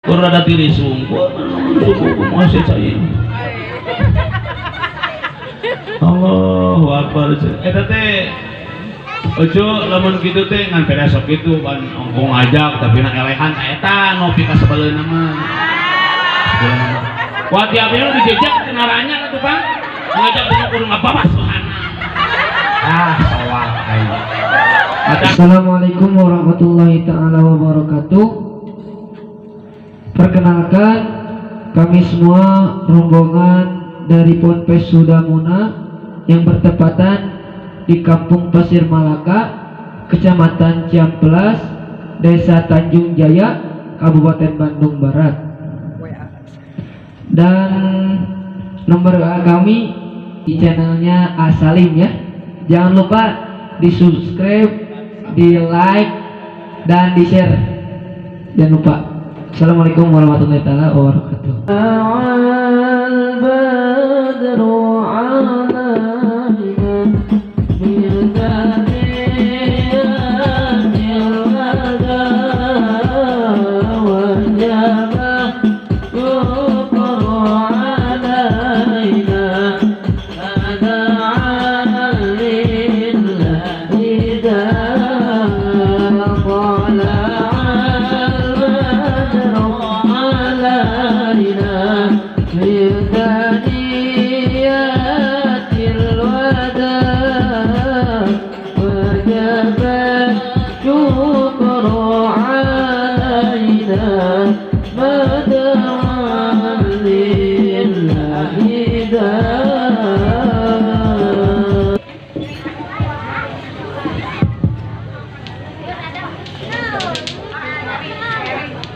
Kurada tiri sungguh masih saya. Allahu Akbar. Eta teh ojo lamun kitu teh ngan beda sok kitu kan ongkong ngajak tapi na elehan eta ngopi ka sabaleuna mah. Wah tiap hari dijejak kenaranya atuh Bang. Ngajak kudu ngababas sohana. Sawak aing. Assalamualaikum warahmatullahi taala wabarakatuh. Perkenalkan, kami semua rombongan dari Ponpes Sudamuna yang bertepatan di Kampung Pasir Malaka, Kecamatan Ciamplas, Desa Tanjung Jaya, Kabupaten Bandung Barat. Dan nomor WA kami di channelnya Asalim ya. Jangan lupa di subscribe, di like, dan di share. Jangan lupa. Assalamualaikum warahmatullahi wabarakatuh.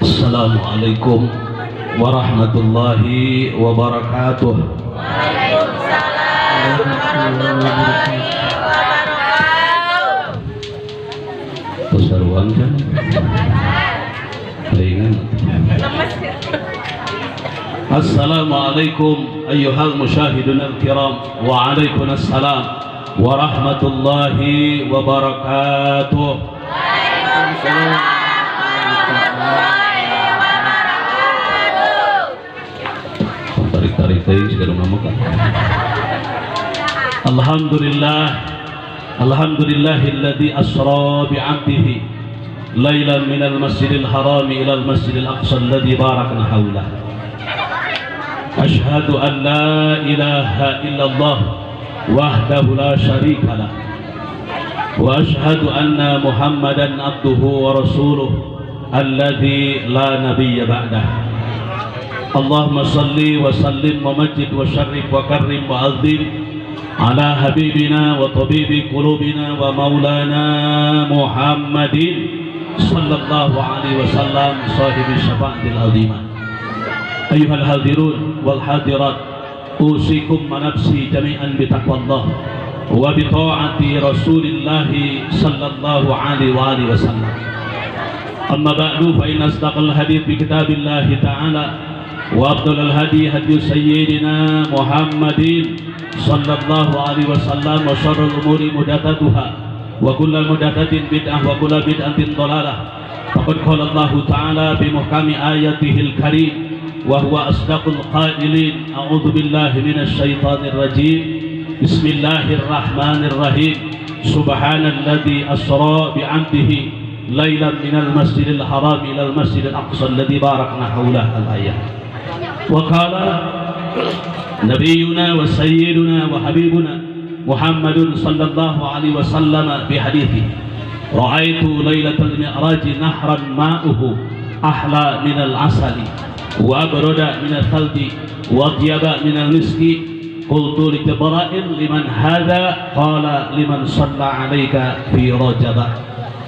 Assalamualaikum warahmatullahi wabarakatuh. Waalaikumsalam warahmatullahi wabarakatuh. Keseruan kan? Ringan. Assalamualaikum ayyuhal musyahidun al-kiram. Waalaikumsalam warahmatullahi wabarakatuh. Waalaikumsalam. Alhamdulillah, alhamdulillahilladzi asra bi'abdihi lailan minal masjidil haram ila al masjidil aqsa alladzi barakna hawlah. Ashhadu an la ilaha illallah wahdahu la syarika lah wa ashhadu anna muhammadan abduhu wa rasuluh alladzi la nabiyya ba'dah. Allahumma salli wa sallim wa majid wa syarif wa karrim wa azim ala habibina wa tabibi qulubina wa maulana Muhammadin sallallahu alaihi wasallam sahibi syafa'atil azimah. Ayyuhal hadirun wal hadirat, usikum wa nafsi jami'an bi taqwallah wa bi ta'ati Rasulillah sallallahu alaihi wa alihi wasallam. Amma ba'du, fa inna asdaqal hadits bi kitabillah ta'ala wa afdalul hadi hadi sayyidina Muhammadin sallallahu alaihi wasallam wa syarrul umuri muhdatsatuha wa kullu muhdatsatin bid'ah wa kullu bid'atin dhalalah. Faqad qala Allah ta'ala bi muhkami ayatihil karim wa huwa asdaqul qailin. A'udzu billahi minasy syaithanir rajim. Bismillahirrahmanirrahim. Subhanalladzi asra bi 'abdihi lailan minal masjidil haram ila al masjidil aqsa alladzi barakna hawlah. Al-ayat. Wa qala nabiyuna wa sayyiduna wa habibuna Muhammadun sallallahu alaihi wasallam fi hadithi, ra'aitu lailatal mi'raji nahran ma'uhu ahla minal asali wa abrada minal thalji wa atyaba minal miski. Qultu li Jibril liman hadha? Qala liman shalla alayka fi rajabah.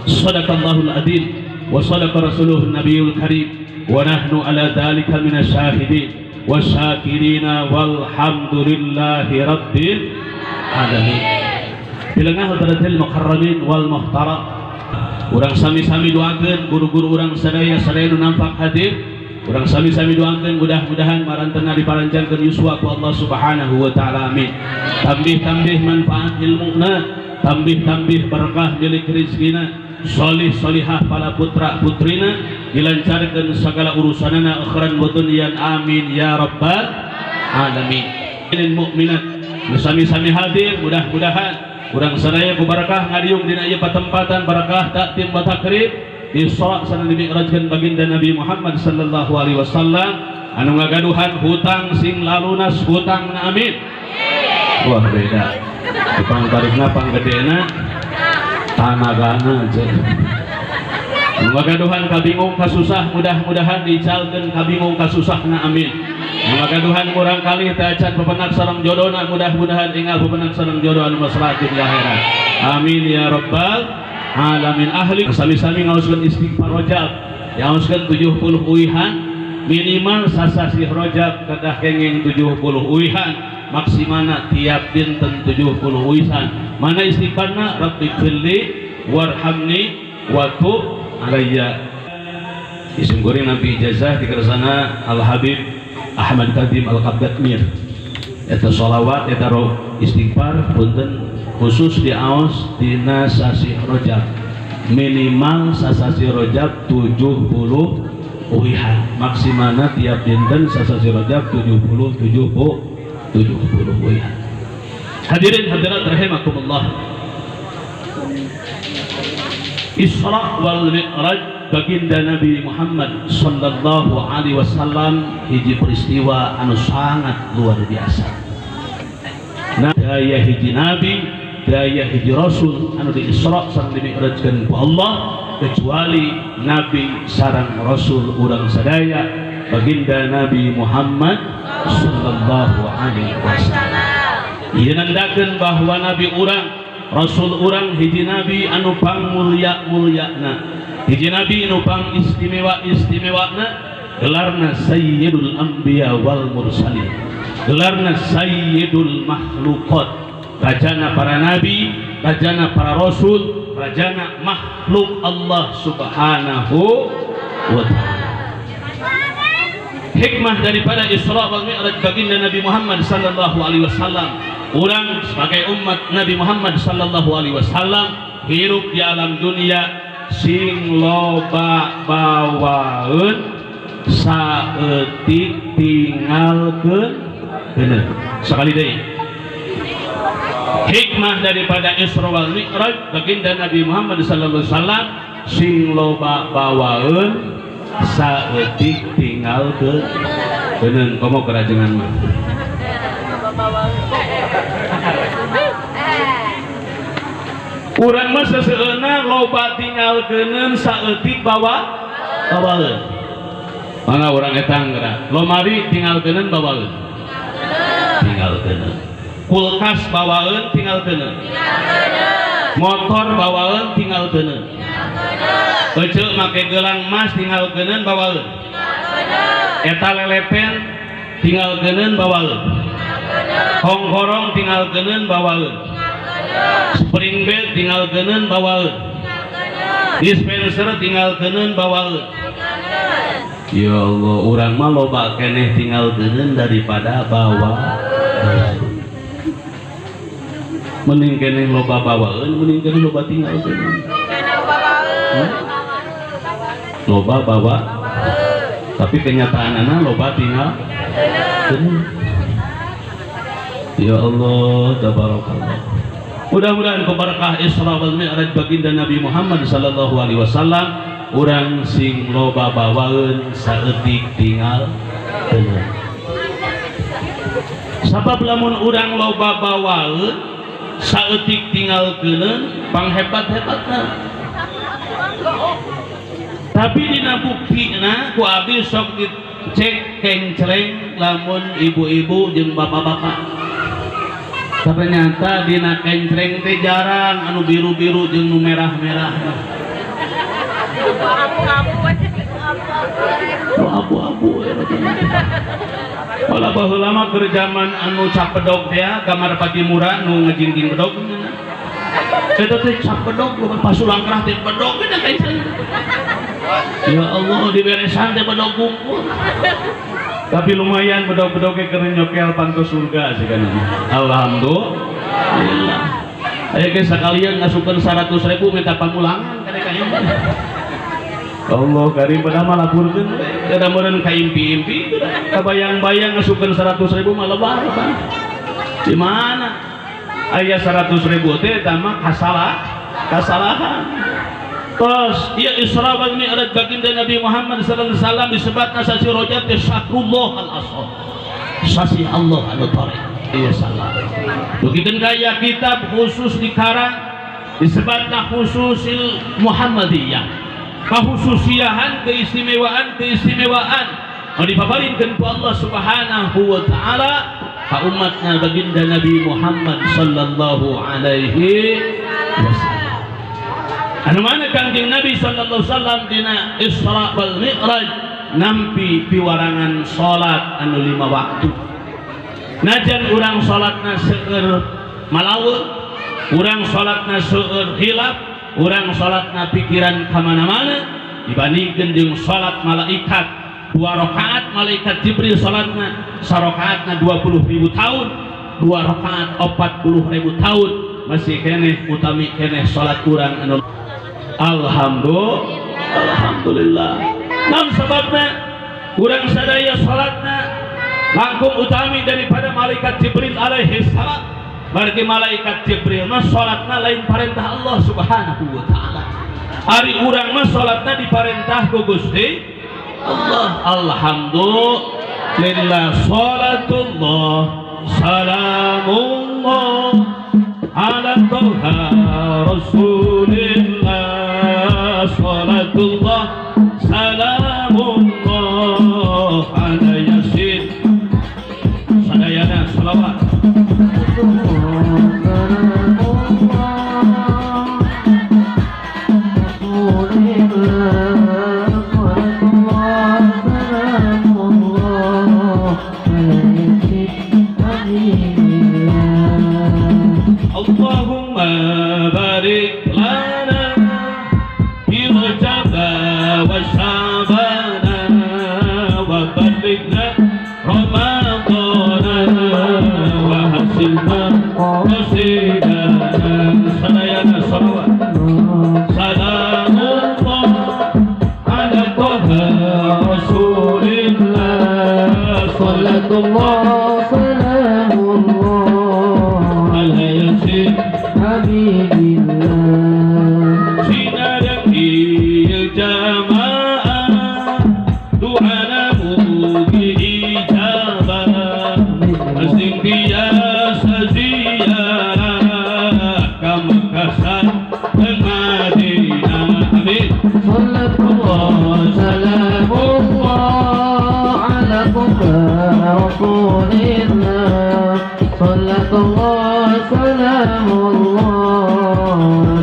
Sadaqallahul adil wa sadaqa rasuluhun nabiyul karim wa nahnu ala dhalika minasy syahidin wasyakirina walhamdulillahi rabbil alamin. Bilangah hadirin mukarramin wal muhtaram, urang sami-sami doakeun guru-guru urang sadaya nu nampak hadir, urang sami-sami doakeun mudah-mudahan marantena diparanjankeun yuswa ku Allah Subhanahu wa taala. Amin. Tambih-tambih manfaat ilmuna, tambih-tambih berkah milik rizkina, solih solihah para putra putrina, dilancarkan segala urusanana akhiran wa dunyan, amin ya rabbal alamin. Ini mukminat sami-sami hadir, mudah-mudahan urang sadaya ku barakah ngadiung dina ieu patempatan barakah taktim wa takrib Isra sareng dimi'rajkeun baginda Nabi Muhammad sallallahu alaihi wasallam anu ngagaduhan hutang sing lalunas hutang na amin. Wah beda tukang tarikna panggedena tanagana aja anu ngagaduhan kabingung kasusah mudah-mudahan dicalkeun kabingung kasusahna amin. Mangagaduhan murang kali tacan pepenak sareng jodona mudah-mudahan ingal pepenak sareng jodoh anu maslahat di akhirat. Amin ya rabbal alamin. Ahli sami-sami ngaoskeun istighfar Rajab, ngaoskeun 70 uihan minimal sasasih Rajab kedah kenging 70 uihan maksimalna tiap dinten 70 uihan. Mana istighfarna? Rabbi firli warhamni wa tub alayya. Isim goreng Nabi ijazah dikersana Al Habib Ahmad Kadim Al-Qabdatmir. Eta sholawat, eta istighfar punten khusus diaos dina sasi Rajab. Minimal sasasi Rajab 70 uihan. Maksimalna tiap dinten sasasi Rajab 70 uihan. Hadirin hadirat rahimakumullah. Isra wal Mi'raj baginda Nabi Muhammad sallallahu alaihi wasallam hiji peristiwa anu sangat luar biasa. Daya hiji nabi, daya hiji rasul anu di Isra sareng dimi'rajkeun ku Allah, kecuali nabi sareng rasul urang sadaya baginda Nabi Muhammad sallallahu alaihi wasallam. Ieu nandakeun bahwa nabi urang, rasul urang hiji nabi anu pangmulya-mulyana, hiji nabi anu pang istimewa-istimewana, gelarna Sayyidul Anbiya wal Mursalin, gelarna Sayyidul Makhluqat, rajana para nabi, rajana para rasul, rajana makhluk Allah subhanahu wa ta'ala. Hikmah daripada Isra wal Mi'raj baginda Nabi Muhammad sallallahu alaihi wasallam, orang sebagai umat Nabi Muhammad sallallahu alaihi wasallam hirup di alam dunia sing loba bawaeun saeutik tinggalkeun bener. Sekali deui. Hikmah daripada Isra wal Mi'raj baginda Nabi Muhammad sallallahu alaihi wasallam sing loba bawaeun saeutik tinggalkeun bener. Komo kerajengan mah. Urang mah seseueuna loba tinggalkeuneun saeutik bawaeun. Mangga urang eta geura. Lomari tinggalkeuneun bawaeun. Tinggalkeuneun. Kulkas bawaeun tinggalkeuneun. Motor bawaeun tinggalkeuneun. Eceuk make gelang emas tinggalkeuneun bawaeun. Eta lelepen tinggalkeuneun bawaeun. Hongkorong tinggalkeuneun bawaeun. Spring bed tinggalkeuneun bawaeun. Dispenser tinggalkeuneun bawaeun. Ya Allah, urang mah loba keneh tinggalkeuneun daripada bawa. Mending keneh loba bawaeun, mending keneh loba tinggalkeuneun. Loba bawa. Tapi kenyataanana loba tinggalkeuneun. Ya Allah, tabarakallah. Mudah-mudahan keberkah Isra wal Mi'raj baginda Nabi Muhammad sallallahu alaihi wasallam urang sing loba bawaeun saeutik tinggalkeun. Sabab lamun urang loba bawaeun saeutik tinggalkeun panghebat-hebatna. Tapi dina buktina ku abdi sok dicek kencreng lamun ibu-ibu jeung bapak-bapak. Ternyata dina kencreng teh jarang anu biru-biru jeung nu merah-merah. Abu-abu ya. Kalau baheula mah keur zaman anu cap pedog teh kamar pati murah nu ngajingking pedog. Eta teh cap pedog bukan pasulangkrah teh pedog teh kaisen. Ya Allah diberesan teh pedog kumpul. Tapi lumayan bedog-bedognya keren nyokel pantu surga sih kan. Alhamdulillah. Aya ge sakalian ngasukeun 100.000 minta pamulangan kana ka ieu. Allah karim pada mah lapurkeun we. Kada meureun ka impi-impi, kabayang-bayang ngasukeun 100.000 mah lebar kan. Di mana? Aya 100.000 teh eta mah kasalahan. Terus ya Isra wal Mi'raj baginda Nabi Muhammad sallallahu alaihi wasallam disebutna sasi rojab teh syakrullah al-asghar. Sasi Allah anu tarik. Iya salah. Begitu gaya kitab khusus dikarang disebutna khususil Muhammadiyah. Khususiahan keistimewaan anu dipaparinkeun ku Allah Subhanahu wa taala ka umatna baginda Nabi Muhammad sallallahu alaihi wasallam. Anu mana Kangjeng Nabi sallallahu alaihi wasallam dina Isra wal Mi'raj nampi piwarangan salat anu 5 waktu. Najan urang salatna seueur malaweung, urang salatna seueur hilap, urang salatna pikiran ka mana-mana dibandingkeun jeung salat malaikat 2 rakaat malaikat Jibril salatna sarakaatna 20.000 tahun, 2 rakaat 40.000 tahun, masih keneh utami keneh salat urang anu alhamdulillah. Namun sebabna urang sadaya salatna langkung utami daripada malaikat Jibril alaihi salam. Berarti malaikat Jibril mah salatna lain parentah Allah Subhanahu wa taala. Ari urang mah salatna diparentah ku Gusti Allah. Alhamdulillah salatullah salamullah ala toha rasulillah salatullah salamullah ala yasin sadayana salawat. Allahumma barik lana fi Rajab wa Sya'ban wa ballighna Ramadan wa hasilna qasidana sadayana salawat. Salamullah ala toha rasulillah salatullah salamullah ala yasin habibillah sinar il jamaah du'ana mugi ijabah asing biasa ziarah kamakasan Madinah. Amin. Sallallahu salamullah ala rasulillah sallallahu salamullah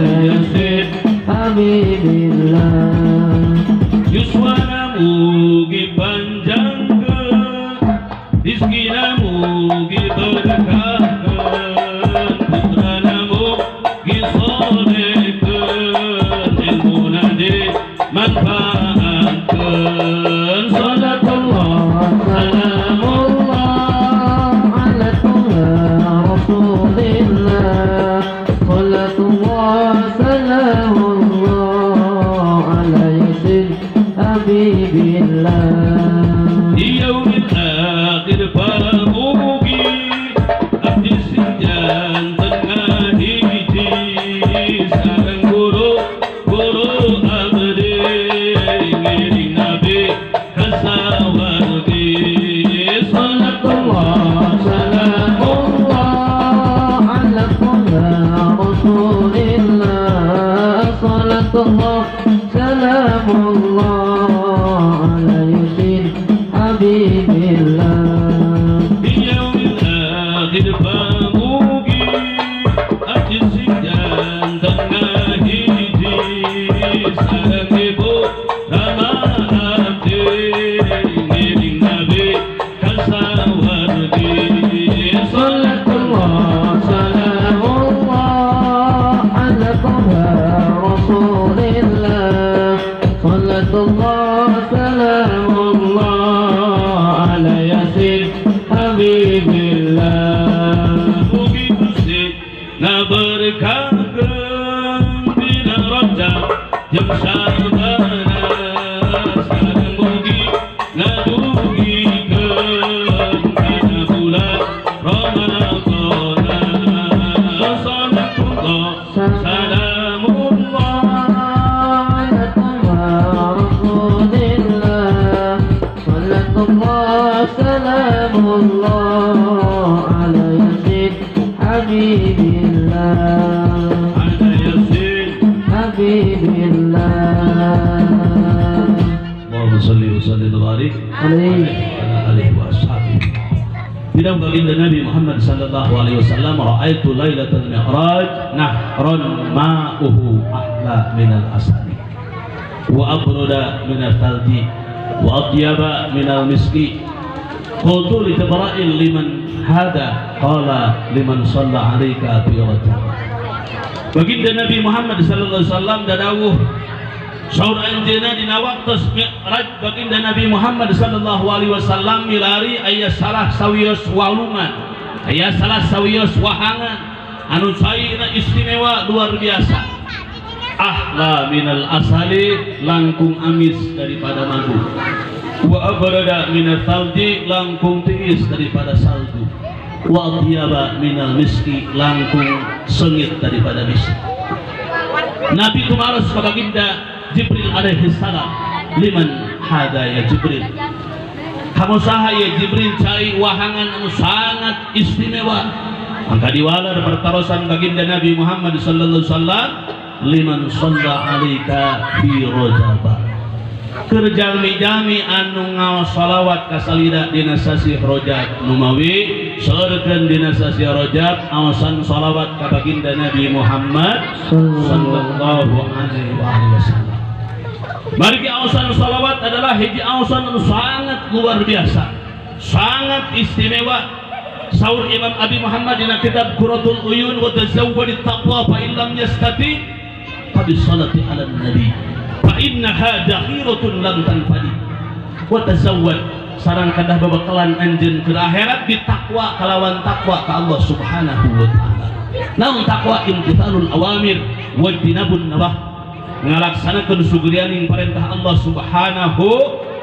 yasin habibillah yuswana mugi panjangkeun rizkina mugi berkahkeun putrana mugi solekeun ilmuna dimanfaatkeun salatullah salamullah ala rasulillah salatullah salamullah ala yasin habibillah di yaumil akhir pamugi abdi sinjan tengah hiji sareng guru abdi ngiring nabi kasawargi salatullah salamullah ala rasulillah salatullah salamullah ala yasin habibillah di yaumil akhir pamugi abdi sinjan tengah hiji sareng ibu rama abdi ngiring nabi kasawargi salatullah salamullah ala rasulillah salatullah yang sabana sareng mugi ngadugi kana bulan Ramadan salatullah salamullah Salamullah ala yasin habibillah ala yasin habibillah Allahumma salli wa sallim wa barik ala alihi wa ashabihi. Bidang baginda Nabi Muhammad sallallahu alaihi wasallam, ra'aitu lailatul mi'raj nahran ma'uhu ahla minal asali wa abruda minal thalji wa atyaba minal miski. Qultu li Jibril liman hada qala liman shalla 'alaika fi rajab. Baginda Nabi Muhammad sallallahu alaihi wasallam dadawuh saur anjeunna dina waqtos mi'raj baginda Nabi Muhammad sallallahu alaihi wasallam milari aya salah sawios walungan, aya salah sawios wahangan anu cairna istimewa luar biasa. Ahla minal asali, langkung amis daripada madu. Wa abrada minal thalji, langkung tiis daripada salju. Wa atyaba minal miski, langkung sengit daripada miski. Nabi tumaros ka baginda Jibril alaihi salam, liman hada ya Jibril, kamu saha ya Jibril cai wahangan anu sangat istimewa. Maka diwalar pertarosan baginda Nabi Muhammad sallallahu alaihi wasallam, liman shalla 'alaika fi rajab. Kerjami-jami anu ngaos salawat ka salira dina sasi Rajab numawi saeureun dina sasi Rajab aosan salawat ka baginda Nabi Muhammad sallallahu alaihi wasallam. Margi aosan salawat adalah hiji aosan anu sangat luar biasa, sangat istimewa. Saur Imam Abi Muhammad dina kitab Qurratul Uyun, wa tazawwadit taqwa fa illam yastati qabis salati ala nabi fa innaha dakhiratun lam tanfadi. Wa tazawwad sareng kadah babakalan anjeun ke akhirat di takwa kalawan takwa ka Allah Subhanahu wa taala. Naon takwa? Imtithalul awamir wa tinabun nawah, ngalaksanakeun sugrianing perintah Allah Subhanahu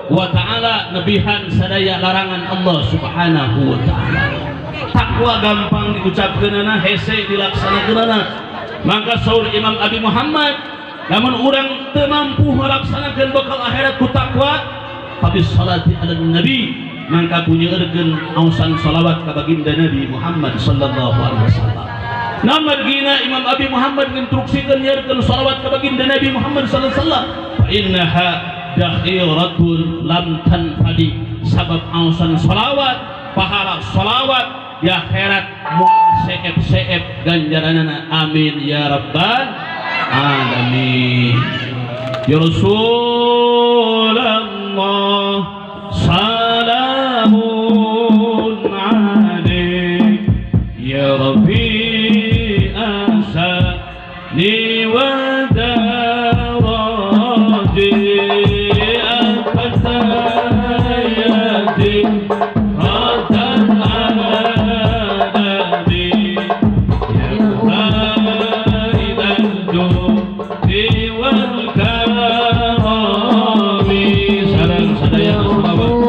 wa taala, nebihan sadaya larangan Allah Subhanahu wa taala. Takwa gampang diucapkeunana, hese dilaksanakeunana. Maka saur Imam Abi Muhammad, namun urang teu mampu melaksanakeun bekal akhirat ku takwa, habis salati ala nabi, maka punyeurkeun ausan salawat ka baginda Nabi Muhammad sallallahu alaihi wasallam. Namun gina Imam Abi Muhammad instruksikan nyarkeun salawat ka baginda Nabi Muhammad sallallahu alaihi wasallam, fa innaha dakhiratun lam tanfadi, sabab ausan salawat pahala salawat di akhirat moal seep-seep ganjaranana. Amin ya rabbal alamin. Ya Rasulullah salamun alaik ya Rafi asani wa daraji al-fatayati ratan ala nabi ya muhaidan judi wal karami. Sarang sadaya salawat.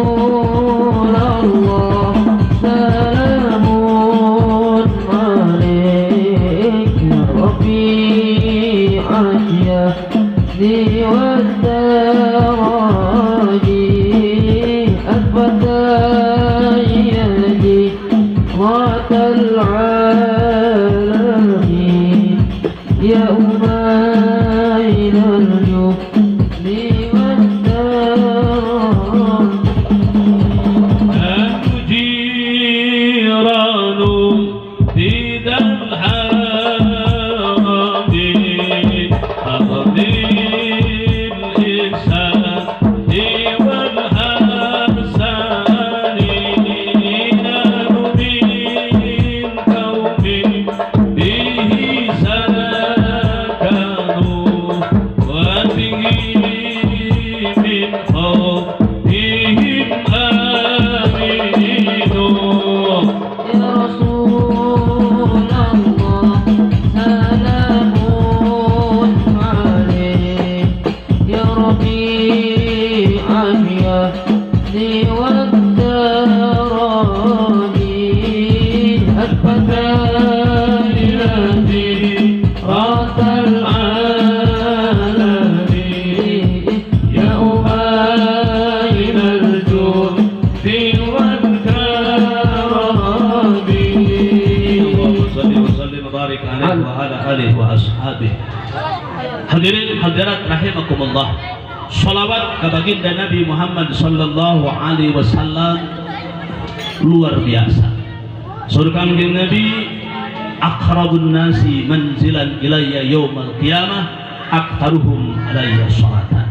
Bihi salakanu wa bihi Hadirin hadirat rahimakumullah, sholawat ke baginda Nabi Muhammad sallallahu alaihi wasallam luar biasa. Surga Nabi aqrabun nasi manzilan ilayya yaumal qiyamah aktaruhum alayya sholatan.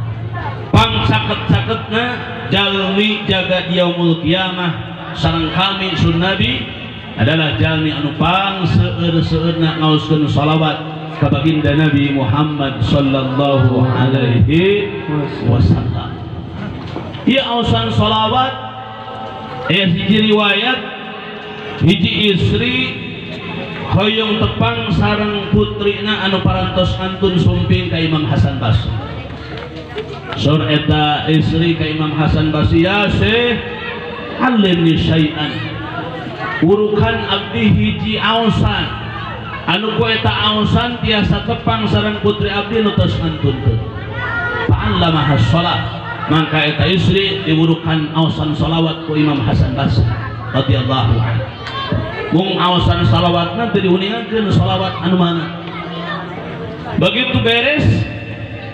Pang saket-saketna jalmi jaga yaumul qiyamah sareng kami sun Nabi adalah jalmi anu pang seueur-seueurna ngaoskeun sholawat ka baginda Nabi Muhammad sallallahu alaihi wasallam. Ieu ausan sholawat hiji riwayat hiji istri hoyong tepang sareng putrina anu parantos antun sumping ka Imam Hasan Basri. Sur eta istri ka Imam Hasan Basri, ya Syekh alimni syai'an, urukan abdi hiji ausan anu ku eta ausan tiasa tepang sareng putri abdi nu tos antunkeun. Fa'allamaha shalah, maka eta istri diurukan ausan salawat ku Imam Hasan Basri radhiyallahu anhu. Mung ausan salawatna teu diuningakeun salawat anu mana. Begitu beres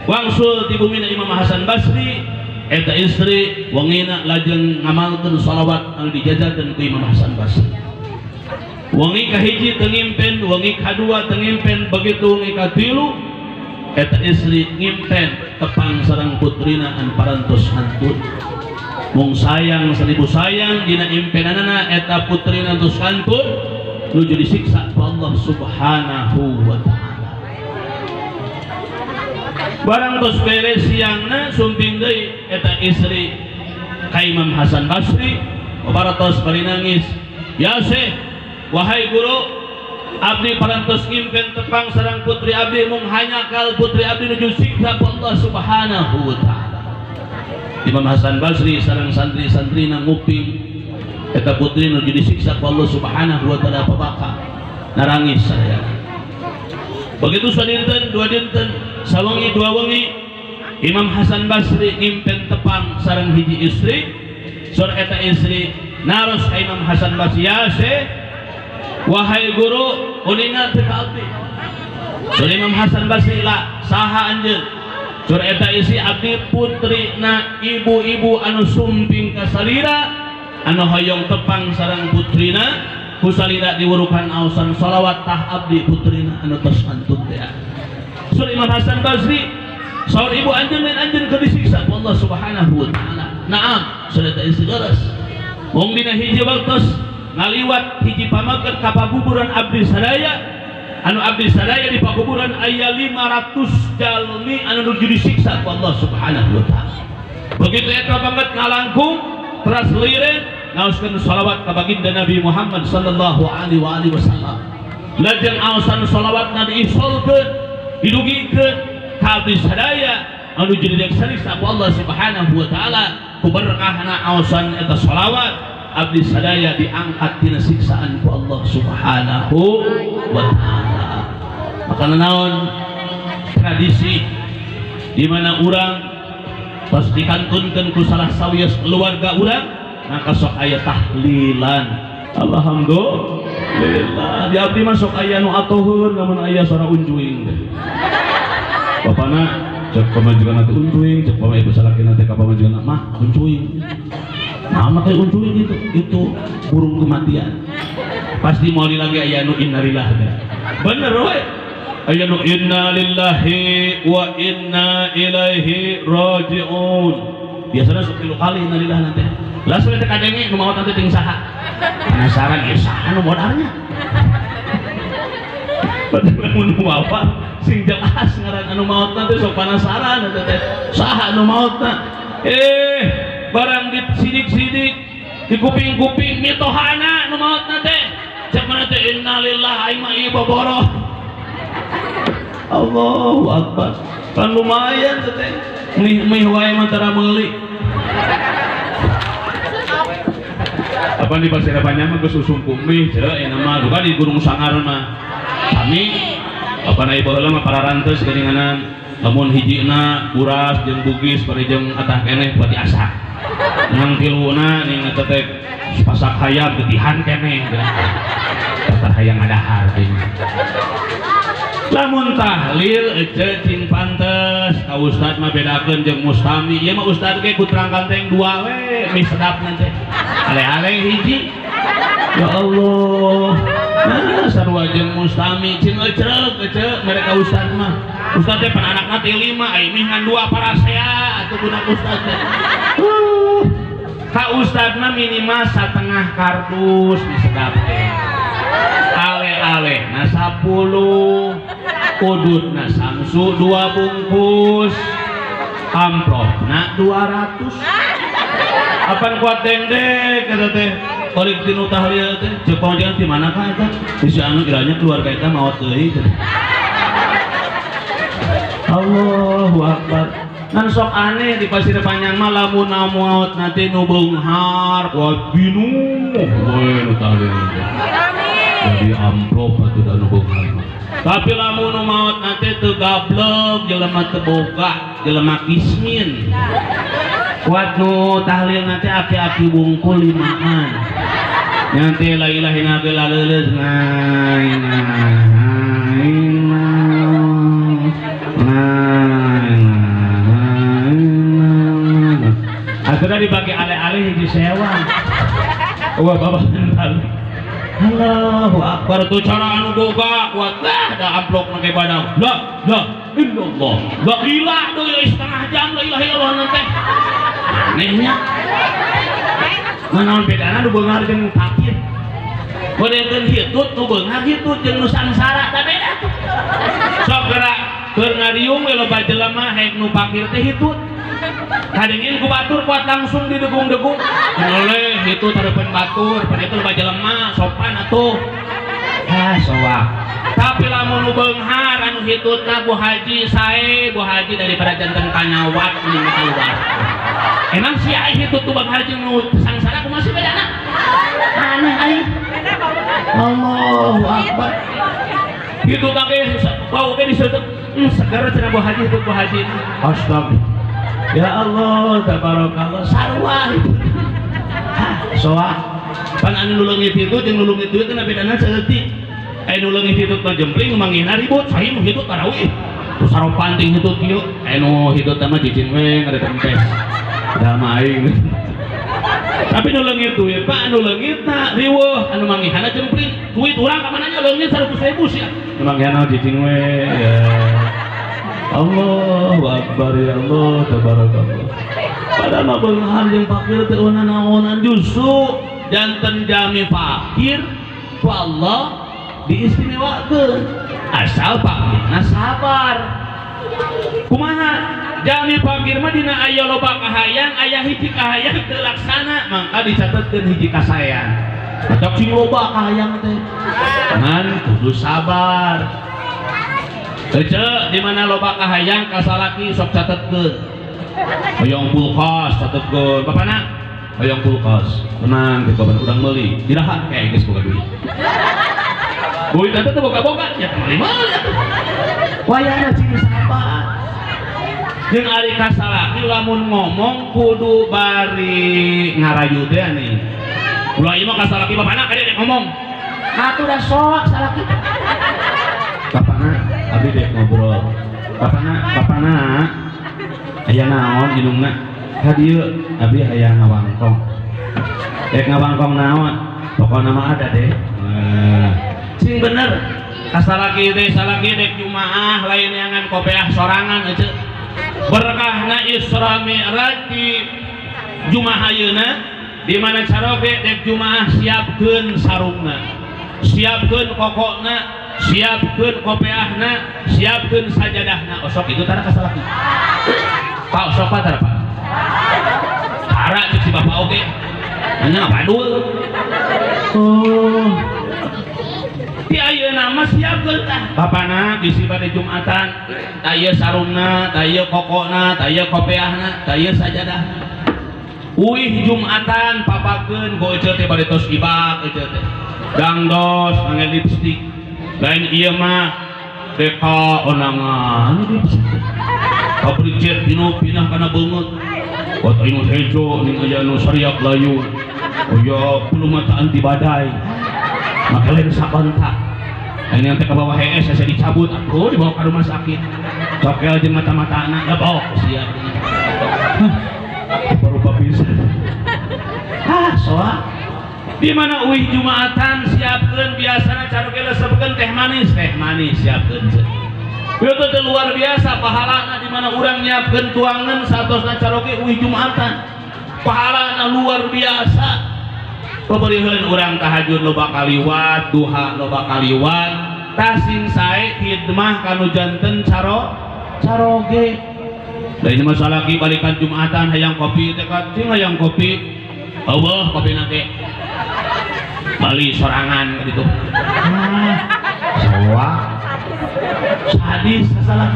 wangsul di bumina Imam Hasan Basri, eta istri wangina lajeng ngamalkeun salawat anu dijajakeun ku Imam Hasan Basri. Wangi kahiji teu ngimpen, wangi kadua teu ngimpen, begitu wangi katilu eta istri ngimpen tepang sareng putrina anu parantos hantun. Mung sayang seribu sayang dina impenanana eta putrina tos hantun nuju disiksa ku Allah Subhanahu wa taala. Barang tos beres siangna sumping deui eta istri ka Imam Hasan Basri baratos bari nangis, ya Syekh, wahai guru, abdi parantos ngimpen tepang sareng putri abdi mung hanyakal putri abdi nuju siksa ku Allah Subhanahu wa taala. Imam Hasan Basri sareng santri-santrina nguping eta putri nuju disiksa ku Allah Subhanahu wa taala pabaka narangis sadaya. Begitu sadinten dua dinten sawengi dua wengi Imam Hasan Basri ngimpen tepang sareng hiji istri. Sur eta istri naros ka Imam Hasan Basri, ya Syekh, wahai guru, uningat ka abdi. Sur Imam Hasan Basri, la saha anjeun? Sur eta isi abdi putrina ibu-ibu anu sumping ka salira anu hoyong tepang sareng putrina ku salira diurukan ausan sholawat tah abdi putrina anu tos antun teh. Sur Imam Hasan Basri, saur ibu anjeun lain anjeun keur disiksa ku Allah Subhanahu wa taala. Naam, sur eta isi leres. Mung dina hiji waktos ngaliwat hiji pamaget ka pakuburan abdi sadaya, anu abdi sadaya di pakuburan aya 500 jalmi anu nuju disiksa ku Allah Subhanahu wa taala. Begitu eta banget ngalangkung teras liren ngaoskeun shalawat ka baginda Nabi Muhammad sallallahu alaihi wasallam. Lajeng aosan shalawatna diisolkeun didugikeun ka abdi sadaya anu jadi direksa ku Allah Subhanahu wa taala. Ku berkahna aosan eta shalawat abdi sadaya diangkat tina siksaan ku Allah Subhanahu wa taala. Maka naon tradisi di mana urang pas dikantunkeun ku salah sawios keluarga urang maka sok aya tahlilan. Alhamdulillah di abdi mah sok aya nu atoheun lamun aya suara unjuing. Bapana cek pamajikan teh unjuing, cek pamajikan ibu salakina teh ka pamajikan mah unjuing. Nama teh unjuing itu burung kematian. Pasti mau lagi aya nu innalillahi. Bener we. Aya nu innalillahi wa inna ilaihi rajiun. Biasana sok 3 kali innalillahi nanti. Lah sudah teh kadenge nu maot nanti ting saha. Penasaran ieu saha nu modalnya. Padahal mun apa sing jelas ngaran anu maot nanti sok penasaran teh. Saha anu maotna? Barang di sidik-sidik di kuping-kuping mitohana nu maotna teh cek mana teh innalillahi aing mah ieu boboroh. Allahu akbar. Kan lumayan teh mih wae mah tara meuli. Apa di pasir banyak mah geus usung mih cenah eta mah duka di Gunung Sangar mah. Kami apa na ieu baheula mah pararanteus geuninganan lamun hijina uras jeung bugis bari jeung atah keneh pati asa. Nang kiluna ning tetek pasak hayam getihan keneh. Pasak hayam ngadahar teh. lamun tahlil cing pantes ka ustad mah bedakeun jeung mustami. Ieu mah ustad ge kuterangkan teh dua we mi sedapna teh ale-ale hiji. Ya Allah, nah sarua jeung mustami cing ecrek mereka ustad mah. Ustad teh pan anakna teh 5 ai mingan 2 parasea atuh budak ustad teh. Ka ustad mah minimal setengah kardus mi sedap teh. Ale-ale na 10, udut na samsu 2 bungkus, amplop na 200. Apan kuat dendek kata teh, korik tinu tahlil teh, cek pangajian di mana kah eta? Di anu kiranya keluarga eta maot deui. Allahu Akbar. Kan sok aneh di Pasir Panjang mah lamun maot nanti nu beunghar, kuat bingung, nu tahlil. Jadi amplop atau danu beunghar. Tapi lamun maot nanti teu gablek, jelema teu boga, jelema kismin. Kuat nu tahlil nanti aki-aki bungkul 5an. Nanti la ilaha illallah leuleus akhirnya dibagi ale-ale hiji sewa. Wah bapak tali. Allahu Akbar tuh cara anu boga kuat lah da amplop make badag. La illallah. La ilaha deui setengah jam la ilaha illallah nanti. Anehnya. Manaon bedana nu beunghar jeung fakir. Modekeun hitut nu beunghar hitut jeung nu sangsara da beda tuh. Sok gerak keur ngadiung we loba jelema hayang nu fakir teh hitut. Kadengin ku batur kuat langsung didegung-degung. Oleh itu tarepan batur, pan itu loba jelema sopan atuh. Ha soak. Tapi lamun nu beunghar anu hitutna Bu Haji sae, Bu Haji daripada janten kanyawat mending keluar. Emang si ai hitut tu Bang Haji nu sangsara kumaha sih bedana? Aneh ai. Allahu Akbar. Hitut ge bau ge diseuteuk segar cenah Bu Haji hitut Bu Haji. Astagfirullah. Ya Allah, tabarakallah, sarwa itu. Soak, pan anu nulungit itu jeung nulungit itu kana bedana saeutik. Anu nulungit itu mah jempling manggihna ribut, sahi nu hitut tarawih. Tu saropan ting hitut kieu, anu hitut mah jijing we ngade tempes. Da mah aing. Tapi nulungit itu ya, Pak, nulungitna riweuh, anu manggihna jempling. Duit urang ka mananya leungit 100.000 sia. Nu manggihna jijing we ya. Allahu Akbar ya Allah tabarakallah. Padahal mah beunghar jeung fakir teh naonan justru janten jami fakir ku Allah diistimewakeun asal fakirna sabar. Kumaha jami fakir mah dina aya loba kahayang aya hiji kahayang teu laksana mangka dicatetkeun hiji kasayang. Atau sing loba kahayang teh ngan kudu sabar. Ece di mana loba kahayang kasalaki sok catetkeun. Hoyong kulkas catetkeun. Bapana? Hoyong kulkas. Tenang, kita urang meuli. Diraha kayak geus boga duit. Duit eta teh boga-boga nya meuli atuh. Wayahna cing sabar. Jeung ari kasalaki lamun ngomong kudu bari ngarayu teh nih. Ulah ieu mah kasalaki bapana kade ngomong. Atuh da sok salaki. Bapana abi dek ngobrol. Bapana aya naon indungna? Ka dieu abi aya ngawangkong. Dek ngawangkong naon? Pokona mah ada deh. Sing bener. Kasalaki teh salaki dek Jumaah lain yangan kopeah sorangan ece. Berkahna Isra Mi'raj di Jumaah ayeuna di mana caroge dek Jumaah siapkeun sarungna. Siapkeun kokokna, siapkeun kopeahna, siapkeun sajadahna. Osok itu tara kasalaki. Pak osok pa tara Pak. Tara cek si Bapak oge. Nya padul. Oh. Ti ayeuna mah siapkeun tah. Bapana bisi bade Jumatan, taya sarungna, taya kokokna, taya kopeahna, taya sajadahna. Uih Jumatan papakeun go ece teh bade tos ibak ece teh. Dangdos ngangge lipstik. Lain ieu mah deka onangan lipstik. Kabricet dino pinah kana beungeut. Wat anu hejo ning aya nu sariak layun. Oh ya puluh mata anti badai. Maka lain sabantak. ini yang ke bawah HS saya dicabut aku dibawa ke rumah sakit cokel jeung mata-mata anak ya bawa siap berupa bisa soal di mana uih Jumatan siapkeun biasana caroge lesebkeun teh manis siapkeun itu teh luar biasa pahalana di mana urang nyiapkeun tuangan satosna caroge uih Jumatan pahalana luar biasa. Pemberian urang tahajud loba kaliwat, duha loba kaliwat, tasing sae khidmah kanu janten caroge. Da ini masalah ki balikan Jumatan hayang kopi teh kating hayang kopi. Allah kopi nate. Bali sorangan gitu. Sawa. Sadis salah.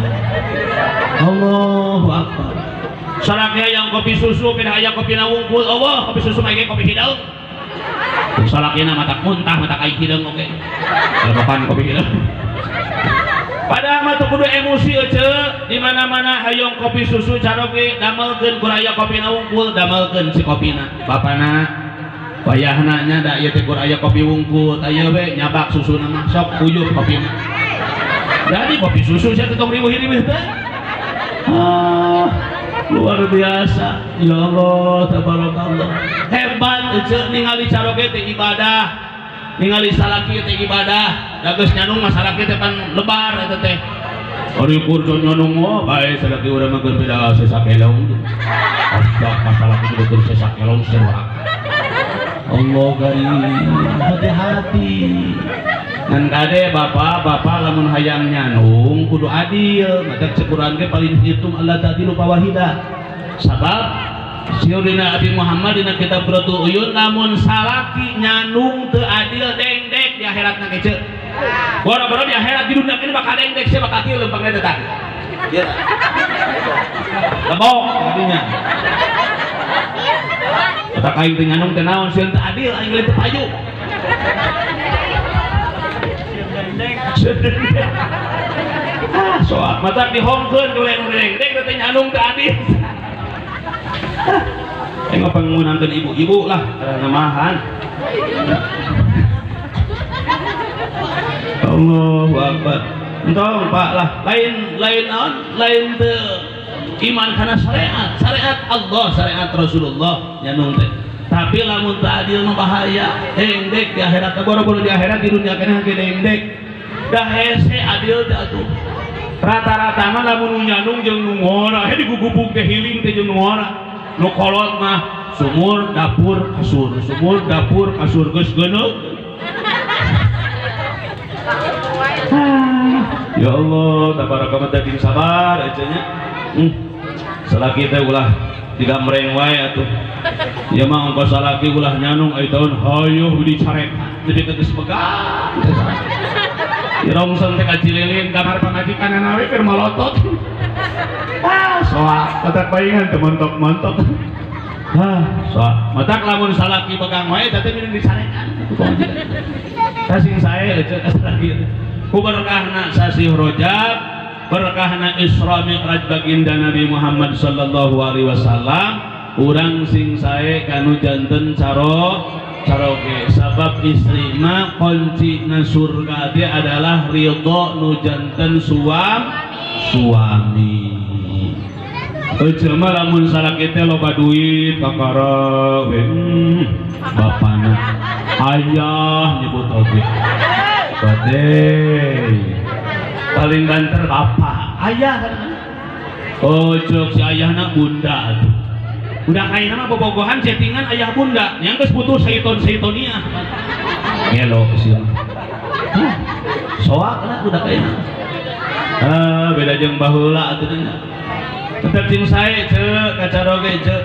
Allahu akbar. Salaki hayang kopi susu pin hayang kopi na wungkul. Allah kopi susu mah kopi hidaung. Salakina mata muntah mata kai hideung oge. Kapan kopi hideung. Padahal mah teu kudu emosi euceul di mana-mana hayong kopi susu caroge damelkeun ku aya kopi na wungkul damelkeun si kopina. Bapana bayahna nya da ieu teh ku aya kopi wungkul aya we nyabak susuna mah sok uyuh kopina. Jadi kopi susu saya teu riweuh-riweuh teh. Luar biasa ya Allah tabarakallah hebat ece ningali caroge teh ibadah ningali salaki teh ibadah dageus nyanung masalah teh pan lebar eta teh ari kurjo nyanung mah bae salaki urang mah keur beda sakelong astag masalah teh keur sakelong sewa Allah karim hati-hati ngan kade bapak lamun hayang nyanung kudu adil matak sekuran ge paling hitung Allah ta'dilu fawahida sabab siurina Abi Muhammad dina kitab Qurratul Uyun lamun salaki nyanung teu adil dengdek di akhiratna ge ceuk boro-boro di akhirat di dunia ini bakal dengdek sia bakal kieu leumpang eta tah ieu lebok artinya eta kain teh nyanung teh naon sieun teu adil aing leuh teu payu soal mata dihongkeun ku deng-deng teh nyanung teh adil. Engko pangunankeun ibu-ibu lah namahan. Allahu akbar. Entong Pak lah lain teu iman kana syariat Allah syariat Rasulullah nyanung teh. Tapi lamun teu adil mah bahaya. Dengdek di akhirat boro-boro di akhirat di dunia kana ge dengdek. Dah hese adil teh atuh. Rata-rata mah lamun nyanung jeung nu ngora he digugubuk teh hiling teh jeung nu ngora. Nu kolot mah sumur dapur kasur geus geuneuk. Ya Allah tabarakallah tadi sabar aja nya. Salaki teh ulah digamreng wae atuh. Ya mah ongkos salaki ulah nyanung ai taun hayuh dicarek. Jadi geus pegang. Irongson teh kacililin kamar pamajikan nawe keur malotot. Soak matak paingan teu montok-montok. Soak matak lamun salaki pegang wae teh mending disarekan. Kasing sae ceuk salaki. Ku berkahna sasi Rajab, berkahna Isra Mi'raj baginda Nabi Muhammad sallallahu alaihi wasallam, urang sing sae kanu janten caroge sabab istri mah kunci na surga dia adalah ridho nu janten suami ujama lamun salaki teh loba duit kakara bapana ayah nyebut oge paling banter bapak ayah kan ojok si ayahna bunda atuh udah kayak nama bobogohan settingan ayah bunda yang geus butuh seiton-seitonia ngelo sih soak lah udah kayak beda jeung baheula atuh nya tetep sing sae ceuk kacaroge ceuk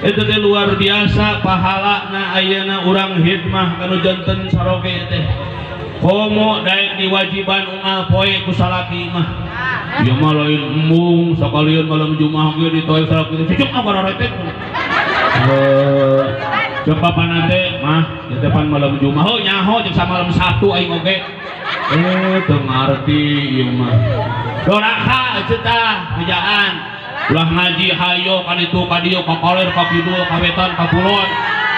itu teh luar biasa pahalana ayeuna urang hidmah kanu janten saroge teh komo daek diwajiban unggal poe ku salaki mah ya mah lain embung sakalian malam Jumat ge di toel salaki teh cucuk apa raretek jeung papanan teh mah di depan malam Jumat oh nyaho jeung samalam Sabtu aing oge teu ngarti ieu mah doraka ceutah ngejaan ulah ngaji hayo ka ditu ka dieu ka koler ka kidul ka wetan ka kulon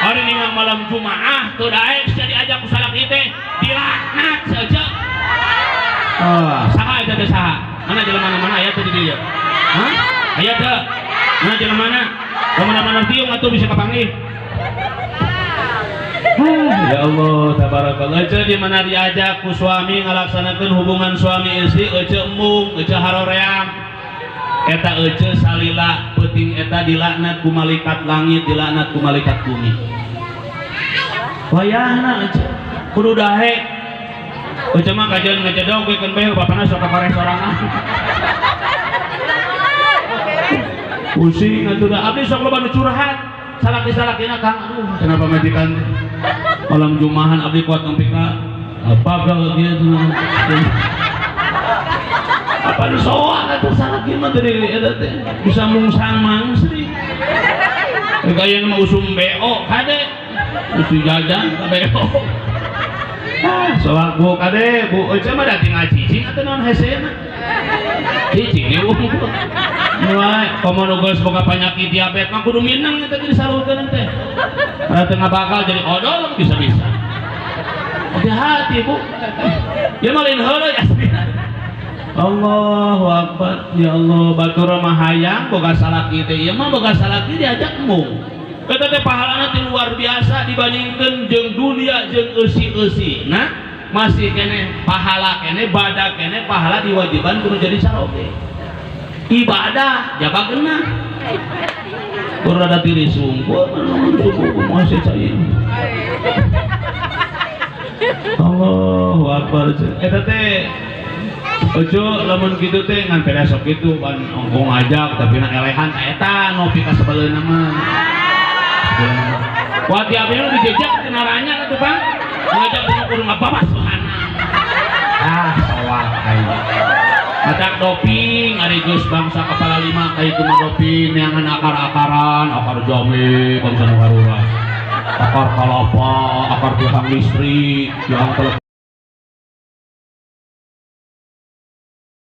hari ini malam Jumaah teu daek sia diajak ku salaki teh dilaknat saja Oh, saha eta teh saha? Mana jelema mana aya teh di dieu? Hah? Aya teh. Mana jelema mana? Mana tiung atuh bisa kapanggih. Ya Allah, tabarakallah. Ece di mana diajak ku suami ngalaksanakeun hubungan suami istri, ece embung, ece haroream. Eta ece salila peuting eta dilaknat ku malaikat langit, dilaknat ku malaikat bumi. Wayahna ece kudu dahe. Ece mah kajian ngecedok keun bae bapana sok ka restoran. Pusing atuh da abdi sok loba nu curhat. Salaki-salakina Kang, aduh kenapa majikan malam Jumahan abdi kuat nempi ka pagal kieu apa nu soak atuh salaki mah teh eta teh bisa mungsang mangsri kaya mah usum BO kade usu jajan ka BO soak bu kade bu eueuh mah da tinggal cicing atuh naon hese mah cicing ieu mulai komo geus boga penyakit diabetes mah kudu minang eta jadi salukeun teh. Ada tengah bakal jadi odol bisa-bisa. Hati-hati Bu. Ya malin heuleuy aslinya. Allahu Akbar. Ya Allah batur mah hayang boga salaki teh ieu mah boga salaki diajak mung. Eta teh pahalana teh luar biasa dibandingkeun jeung dunia jeung eusi-eusi. Nah, masih kene pahala kene badak kene pahala diwajiban kudu jadi saroge. Ibadah jaga genah kurada tiri sungguh suku masih cair Allahu Akbar eta teh ojo lamun kitu teh ngan peda sok kitu ban ongkong ngajak tapi na elehan eta ngopi ka sabaleuna mah wati abdi nu dijejak tina ranya atuh Bang ngajak kudu ngababas sohana sawah aing Atak doping, ari geus bangsa kepala 5 kayak kumaha doping neangan akar-akaran, akar jame, bangsa nu haruras. Akar kalapa, akar tukang listrik, yang